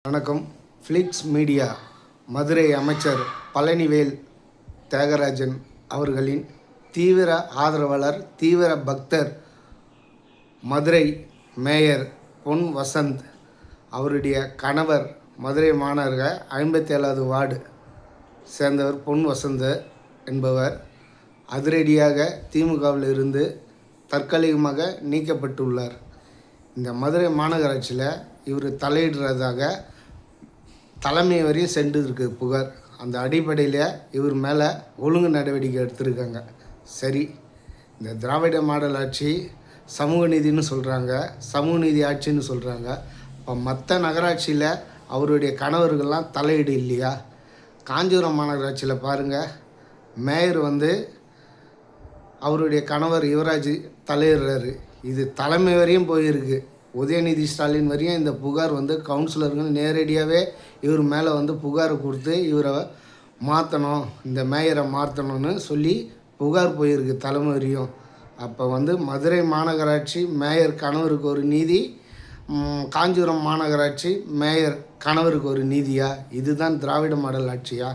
வணக்கம். Flakes media Madurai அமைச்சர் பழனிவேல் தியாகராஜன் அவர்களின் தீவிர ஆதரவாளர், தீவிர பக்தர், மதுரை மேயர் பொன் வசந்த் அவருடைய கணவர், மதுரை மாநகர 57வது வார்டு சேர்ந்தவர் பொன் வசந்த் என்பவர் அதிரடியாக திமுகவில் இருந்து தற்காலிகமாக நீக்கப்பட்டுள்ளார். இந்த மதுரை மாநகராட்சியில் இவர் தலையிடுறதாக தலைமை வரையும் சென்று இருக்கு புகார். அந்த அடிப்படையில் இவர் மேலே ஒழுங்கு நடவடிக்கை எடுத்திருக்காங்க. சரி, இந்த திராவிட மாடல் ஆட்சி சமூக நீதினு சொல்கிறாங்க, சமூக நீதி ஆட்சின்னு சொல்கிறாங்க. இப்போ மற்ற நகராட்சியில் அவருடைய கணவர்கள்லாம் தலையீடு இல்லையா? காஞ்சிபுரம் மாநகராட்சியில் பாருங்கள், மேயர் அவருடைய கணவர் யுவராஜ் தலையிடுறாரு. இது தலைமை வரையும் போயிருக்கு. உதயநிதி ஸ்டாலின் வரையும் இந்த புகார் கவுன்சிலர்கள் நேரடியாகவே இவர் மேலே புகாரை கொடுத்து இவரை மாற்றணும், இந்த மேயரை மாற்றணும்னு சொல்லி புகார் போயிருக்கு தலைமை வரையும். அப்போ மதுரை மாநகராட்சி மேயர் கணவருக்கு ஒரு நீதி, காஞ்சிபுரம் மாநகராட்சி மேயர் கணவருக்கு ஒரு நீதியா? இதுதான் திராவிட மாடல் ஆட்சியா?